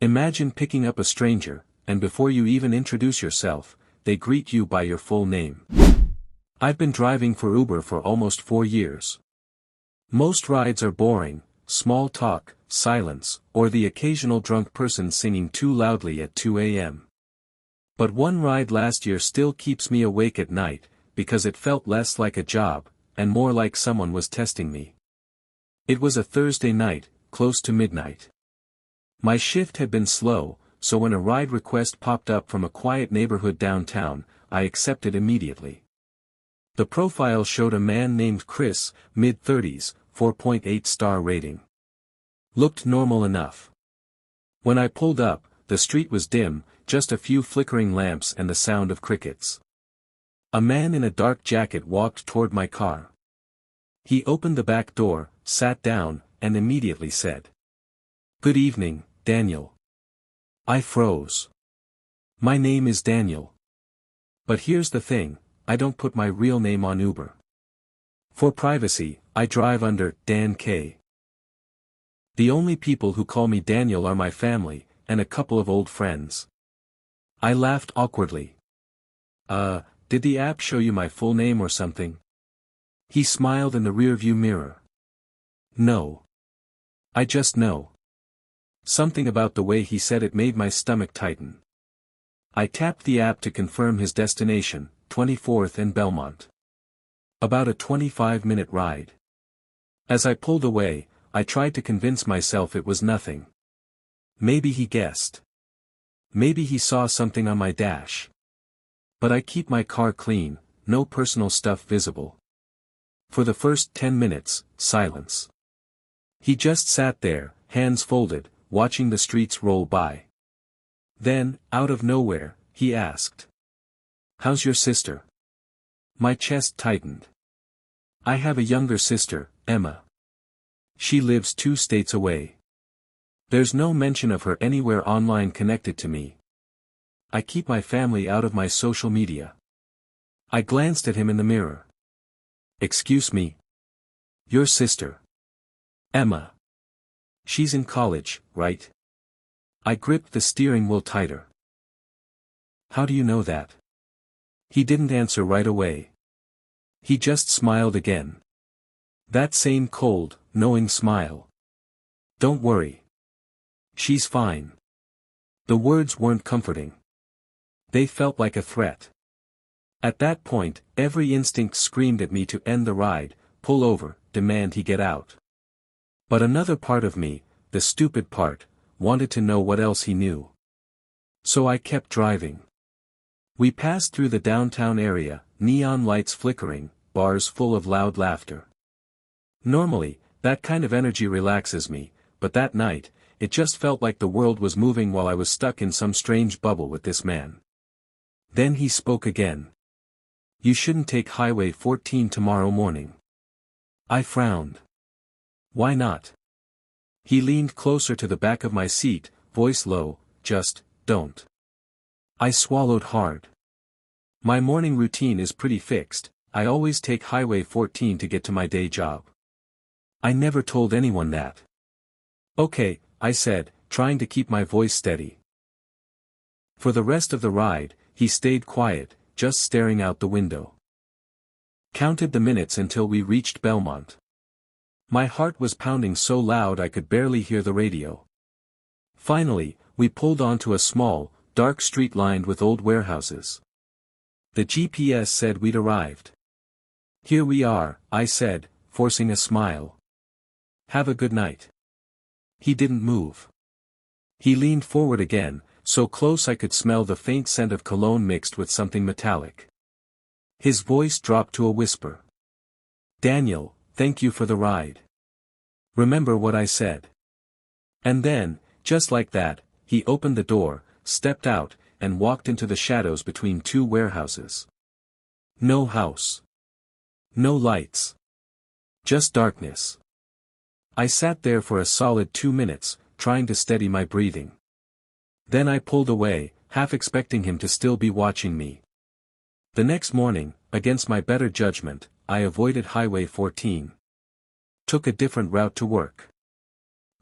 Imagine picking up a stranger, and before you even introduce yourself, they greet you by your full name. I've been driving for Uber for almost 4 years. Most rides are boring, small talk, silence, or the occasional drunk person singing too loudly at 2 a.m. But one ride last year still keeps me awake at night, because it felt less like a job, and more like someone was testing me. It was a Thursday night, close to midnight. My shift had been slow, so when a ride request popped up from a quiet neighborhood downtown, I accepted immediately. The profile showed a man named Chris, mid-30s, 4.8-star rating. Looked normal enough. When I pulled up, the street was dim, just a few flickering lamps and the sound of crickets. A man in a dark jacket walked toward my car. He opened the back door, sat down, and immediately said, "Good evening, Daniel." I froze. My name is Daniel. But here's the thing, I don't put my real name on Uber. For privacy, I drive under Dan K. The only people who call me Daniel are my family, and a couple of old friends. I laughed awkwardly. Did the app show you my full name or something?" He smiled in the rearview mirror. "No. I just know." Something about the way he said it made my stomach tighten. I tapped the app to confirm his destination, 24th and Belmont. About a 25-minute ride. As I pulled away, I tried to convince myself it was nothing. Maybe he guessed. Maybe he saw something on my dash. But I keep my car clean, no personal stuff visible. For the first 10 minutes, silence. He just sat there, hands folded, watching the streets roll by. Then, out of nowhere, he asked, "How's your sister?" My chest tightened. I have a younger sister, Emma. She lives 2 states away. There's no mention of her anywhere online connected to me. I keep my family out of my social media. I glanced at him in the mirror. "Excuse me? Your sister? Emma. She's in college, right?" I gripped the steering wheel tighter. "How do you know that?" He didn't answer right away. He just smiled again. That same cold, knowing smile. "Don't worry. She's fine." The words weren't comforting. They felt like a threat. At that point, every instinct screamed at me to end the ride, pull over, demand he get out. But another part of me, the stupid part, wanted to know what else he knew. So I kept driving. We passed through the downtown area, neon lights flickering, bars full of loud laughter. Normally, that kind of energy relaxes me, but that night, it just felt like the world was moving while I was stuck in some strange bubble with this man. Then he spoke again. "You shouldn't take Highway 14 tomorrow morning." I frowned. "Why not?" He leaned closer to the back of my seat, voice low, "Just, don't." I swallowed hard. My morning routine is pretty fixed, I always take Highway 14 to get to my day job. I never told anyone that. "Okay," I said, trying to keep my voice steady. For the rest of the ride, he stayed quiet, just staring out the window. Counted the minutes until we reached Belmont. My heart was pounding so loud I could barely hear the radio. Finally, we pulled onto a small, dark street lined with old warehouses. The GPS said we'd arrived. "Here we are," I said, forcing a smile. "Have a good night." He didn't move. He leaned forward again, so close I could smell the faint scent of cologne mixed with something metallic. His voice dropped to a whisper. "Daniel, thank you for the ride. Remember what I said." And then, just like that, he opened the door, stepped out, and walked into the shadows between 2 warehouses. No house. No lights. Just darkness. I sat there for a solid 2 minutes, trying to steady my breathing. Then I pulled away, half expecting him to still be watching me. The next morning, against my better judgment, I avoided Highway 14. Took a different route to work.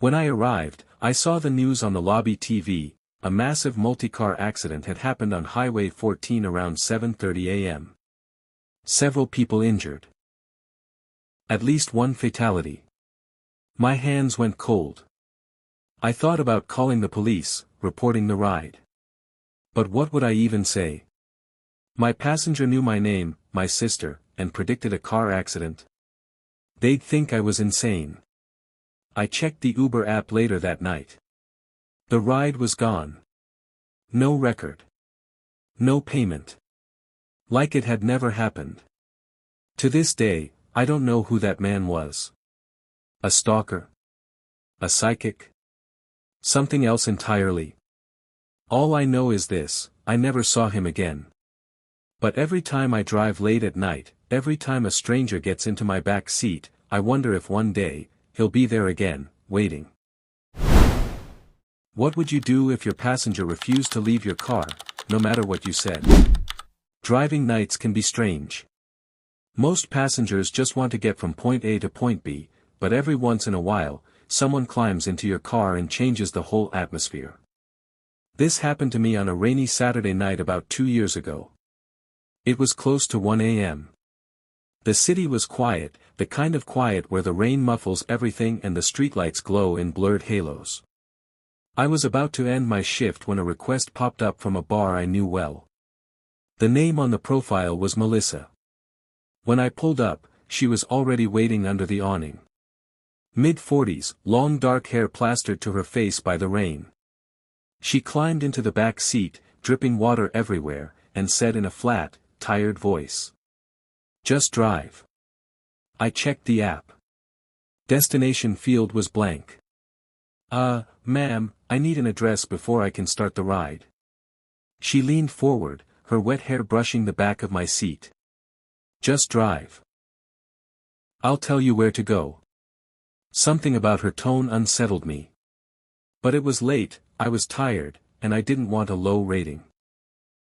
When I arrived, I saw the news on the lobby TV. A massive multi-car accident had happened on Highway 14 around 7:30 a.m. Several people injured. At least one fatality. My hands went cold. I thought about calling the police, reporting the ride. But what would I even say? My passenger knew my name, my sister, and predicted a car accident. They'd think I was insane. I checked the Uber app later that night. The ride was gone. No record. No payment. Like it had never happened. To this day, I don't know who that man was. A stalker? A psychic? Something else entirely? All I know is this: I never saw him again. But every time I drive late at night, every time a stranger gets into my back seat, I wonder if one day, he'll be there again, waiting. What would you do if your passenger refused to leave your car, no matter what you said? Driving nights can be strange. Most passengers just want to get from point A to point B, but every once in a while, someone climbs into your car and changes the whole atmosphere. This happened to me on a rainy Saturday night about 2 years ago. It was close to 1 a.m. The city was quiet, the kind of quiet where the rain muffles everything and the streetlights glow in blurred halos. I was about to end my shift when a request popped up from a bar I knew well. The name on the profile was Melissa. When I pulled up, she was already waiting under the awning. Mid-40s, long dark hair plastered to her face by the rain. She climbed into the back seat, dripping water everywhere, and said in a flat, tired voice, "Just drive." I checked the app. Destination field was blank. Ma'am, I need an address before I can start the ride." She leaned forward, her wet hair brushing the back of my seat. "Just drive. I'll tell you where to go." Something about her tone unsettled me. But it was late, I was tired, and I didn't want a low rating.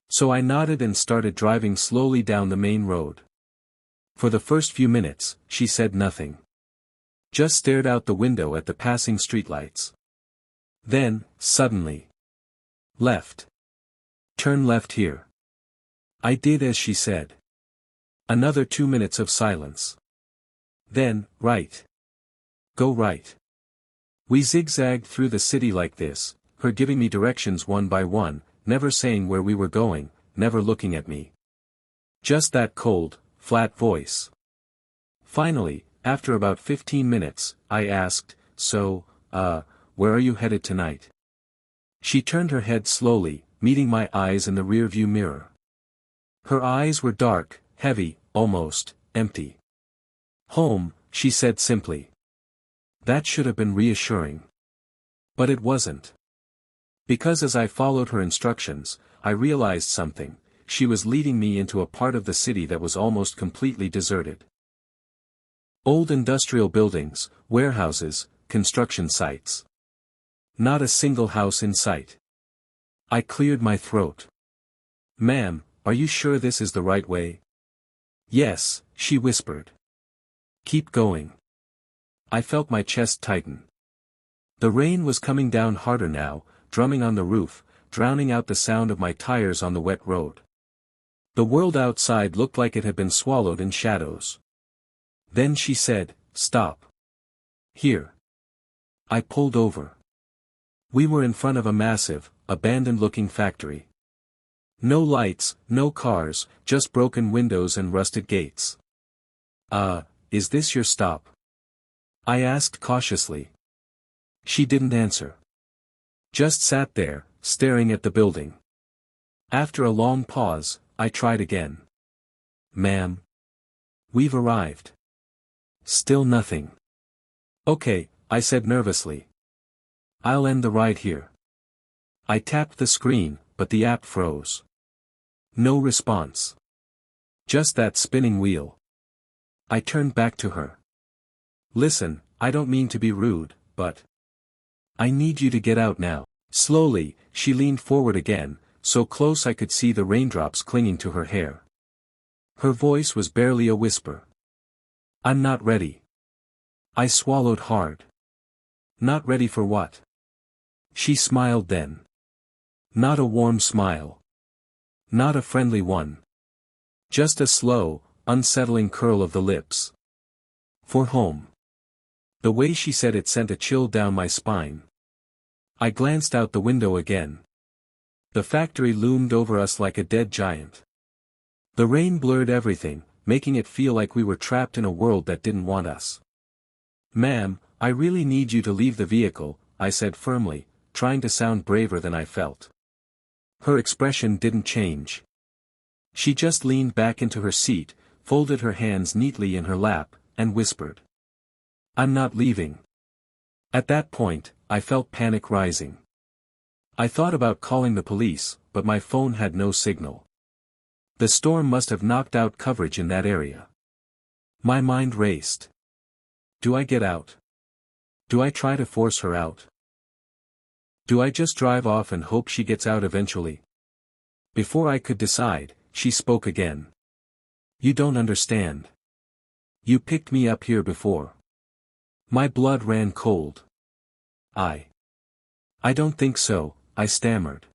So I nodded and started driving slowly down the main road. For the first few minutes, she said nothing. Just stared out the window at the passing streetlights. Then, suddenly. "Left. Turn left here." I did as she said. Another 2 minutes of silence. Then, right. Go right. We zigzagged through the city like this, her giving me directions one by one, never saying where we were going, never looking at me. Just that cold, flat voice. Finally, after about 15 minutes, I asked, "So, where are you headed tonight?" She turned her head slowly, meeting my eyes in the rearview mirror. Her eyes were dark, heavy, almost empty. "Home," she said simply. That should have been reassuring. But it wasn't. Because as I followed her instructions, I realized something: she was leading me into a part of the city that was almost completely deserted. Old industrial buildings, warehouses, construction sites. Not a single house in sight. I cleared my throat. "Ma'am, are you sure this is the right way?" "Yes," she whispered. "Keep going." I felt my chest tighten. The rain was coming down harder now, drumming on the roof, drowning out the sound of my tires on the wet road. The world outside looked like it had been swallowed in shadows. Then she said, "Stop. Here." I pulled over. We were in front of a massive, abandoned-looking factory. No lights, no cars, just broken windows and rusted gates. Is this your stop?" I asked cautiously. She didn't answer. Just sat there, staring at the building. After a long pause, I tried again. "Ma'am. We've arrived." Still nothing. "Okay," I said nervously. "I'll end the ride here." I tapped the screen, but the app froze. No response. Just that spinning wheel. I turned back to her. "Listen, I don't mean to be rude, but I need you to get out now." Slowly, she leaned forward again, so close I could see the raindrops clinging to her hair. Her voice was barely a whisper. "I'm not ready." I swallowed hard. Not ready for what? She smiled then. Not a warm smile. Not a friendly one. Just a slow, unsettling curl of the lips. For home. The way she said it sent a chill down my spine. I glanced out the window again. The factory loomed over us like a dead giant. The rain blurred everything, making it feel like we were trapped in a world that didn't want us. "Ma'am, I really need you to leave the vehicle," I said firmly, trying to sound braver than I felt. Her expression didn't change. She just leaned back into her seat, folded her hands neatly in her lap, and whispered, "I'm not leaving." At that point, I felt panic rising. I thought about calling the police, but my phone had no signal. The storm must have knocked out coverage in that area. My mind raced. Do I get out? Do I try to force her out? Do I just drive off and hope she gets out eventually? Before I could decide, she spoke again. "You don't understand. You picked me up here before." My blood ran cold. I don't think so," I stammered.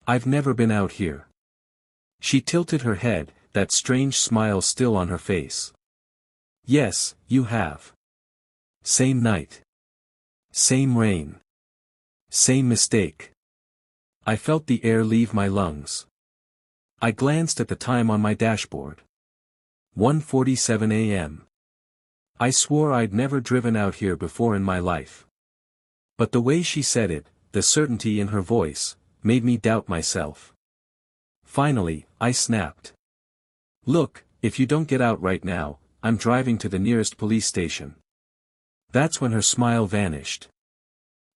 "I've never been out here." She tilted her head, that strange smile still on her face. "Yes, you have. Same night. Same rain. Same mistake." I felt the air leave my lungs. I glanced at the time on my dashboard. 1:47 a.m. I swore I'd never driven out here before in my life. But the way she said it, the certainty in her voice, made me doubt myself. Finally, I snapped. "Look, if you don't get out right now, I'm driving to the nearest police station." That's when her smile vanished.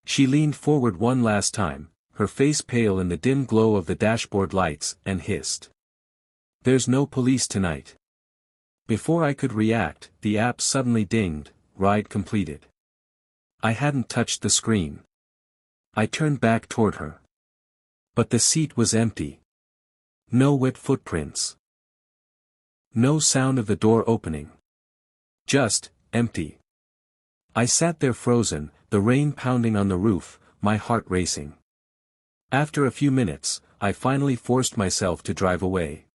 She leaned forward one last time, her face pale in the dim glow of the dashboard lights, and hissed, "There's no police tonight." Before I could react, the app suddenly dinged, "Ride completed." I hadn't touched the screen. I turned back toward her. But the seat was empty. No wet footprints. No sound of the door opening. Just, empty. I sat there frozen, the rain pounding on the roof, my heart racing. After a few minutes, I finally forced myself to drive away.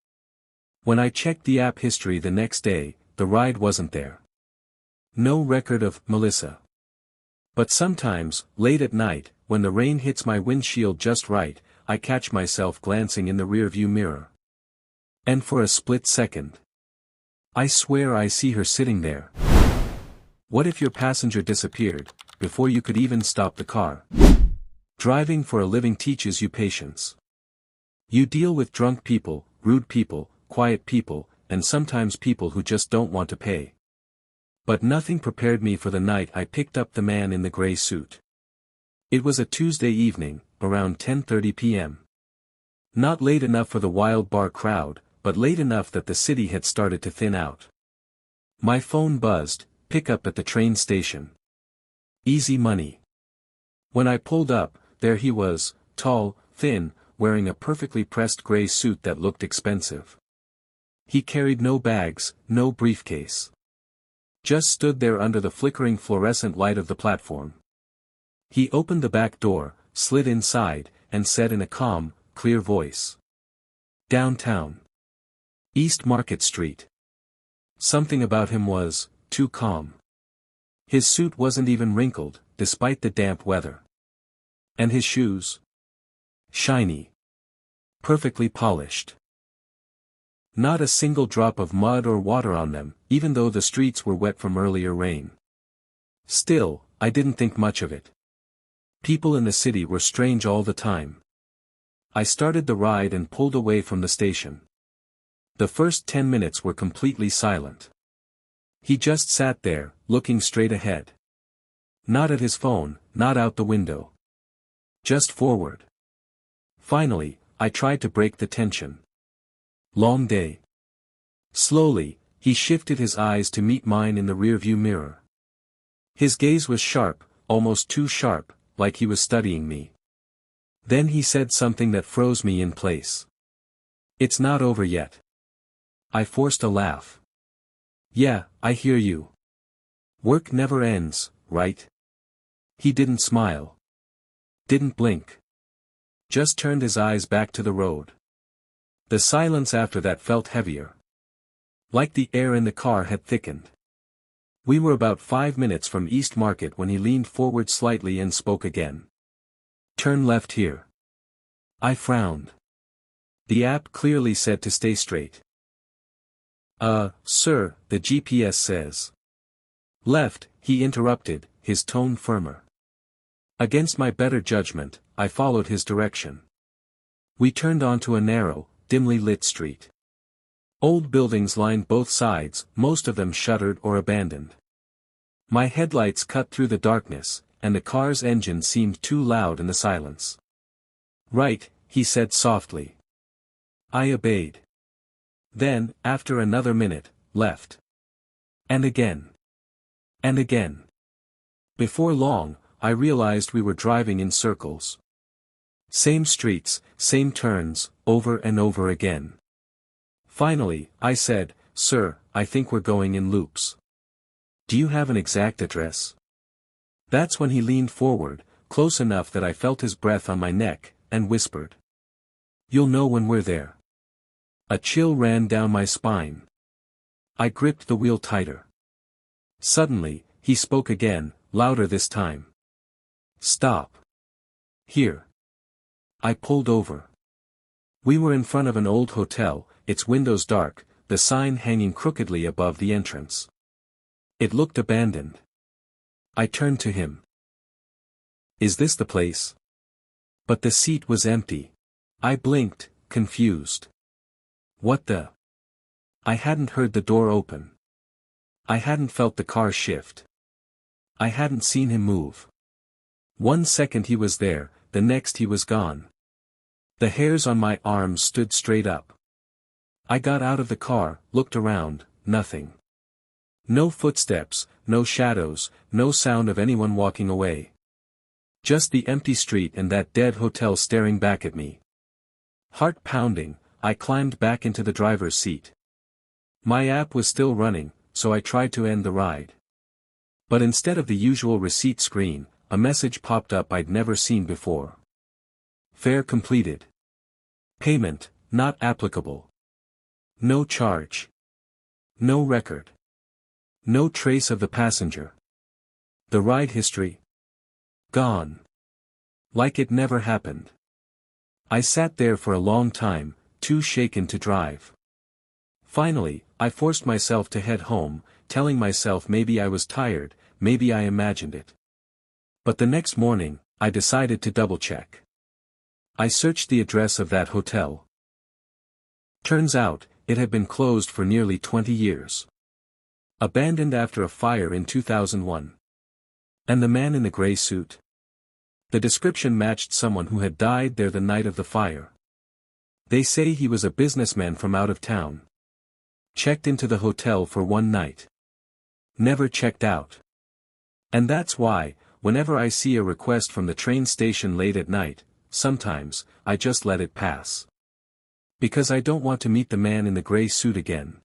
When I checked the app history the next day, the ride wasn't there. No record of Melissa. But sometimes, late at night, when the rain hits my windshield just right, I catch myself glancing in the rearview mirror. And for a split second, I swear I see her sitting there. What if your passenger disappeared, before you could even stop the car? Driving for a living teaches you patience. You deal with drunk people, rude people, quiet people, and sometimes people who just don't want to pay. But nothing prepared me for the night I picked up the man in the gray suit. It was a Tuesday evening, around 10:30 p.m. Not late enough for the wild bar crowd, but late enough that the city had started to thin out. My phone buzzed, "Pick up at the train station." Easy money. When I pulled up, there he was, tall, thin, wearing a perfectly pressed gray suit that looked expensive. He carried no bags, no briefcase. Just stood there under the flickering fluorescent light of the platform. He opened the back door, slid inside, and said in a calm, clear voice, "Downtown. East Market Street." Something about him was too calm. His suit wasn't even wrinkled, despite the damp weather. And his shoes? Shiny. Perfectly polished. Not a single drop of mud or water on them, even though the streets were wet from earlier rain. Still, I didn't think much of it. People in the city were strange all the time. I started the ride and pulled away from the station. The first 10 minutes were completely silent. He just sat there, looking straight ahead. Not at his phone, not out the window. Just forward. Finally, I tried to break the tension. "Long day." Slowly, he shifted his eyes to meet mine in the rearview mirror. His gaze was sharp, almost too sharp, like he was studying me. Then he said something that froze me in place. "It's not over yet." I forced a laugh. "Yeah, I hear you. Work never ends, right?" He didn't smile. Didn't blink. Just turned his eyes back to the road. The silence after that felt heavier. Like the air in the car had thickened. We were about 5 minutes from East Market when he leaned forward slightly and spoke again. Turn left here. I frowned. The app clearly said to stay straight. Sir, the GPS says. Left, he interrupted, his tone firmer. Against my better judgment, I followed his direction. We turned onto a narrow, dimly lit street. Old buildings lined both sides, most of them shuttered or abandoned. My headlights cut through the darkness, and the car's engine seemed too loud in the silence. Right, he said softly. I obeyed. Then, after another minute, left. And again. And again. Before long, I realized we were driving in circles. Same streets, same turns, over and over again. Finally, I said, Sir, I think we're going in loops. Do you have an exact address? That's when he leaned forward, close enough that I felt his breath on my neck, and whispered. You'll know when we're there. A chill ran down my spine. I gripped the wheel tighter. Suddenly, he spoke again, louder this time. Stop. Here. I pulled over. We were in front of an old hotel, its windows dark, the sign hanging crookedly above the entrance. It looked abandoned. I turned to him. Is this the place? But the seat was empty. I blinked, confused. What the? I hadn't heard the door open. I hadn't felt the car shift. I hadn't seen him move. 1 second he was there, the next he was gone. The hairs on my arms stood straight up. I got out of the car, looked around, nothing. No footsteps, no shadows, no sound of anyone walking away. Just the empty street and that dead hotel staring back at me. Heart pounding, I climbed back into the driver's seat. My app was still running, so I tried to end the ride. But instead of the usual receipt screen, a message popped up I'd never seen before. Fare completed. Payment, not applicable. No charge. No record. No trace of the passenger. The ride history? Gone. Like it never happened. I sat there for a long time, too shaken to drive. Finally, I forced myself to head home, telling myself maybe I was tired, maybe I imagined it. But the next morning, I decided to double-check. I searched the address of that hotel. Turns out, it had been closed for nearly 20 years. Abandoned after a fire in 2001. And the man in the gray suit? The description matched someone who had died there the night of the fire. They say he was a businessman from out of town. Checked into the hotel for one night. Never checked out. And that's why, whenever I see a request from the train station late at night, sometimes, I just let it pass. Because I don't want to meet the man in the gray suit again.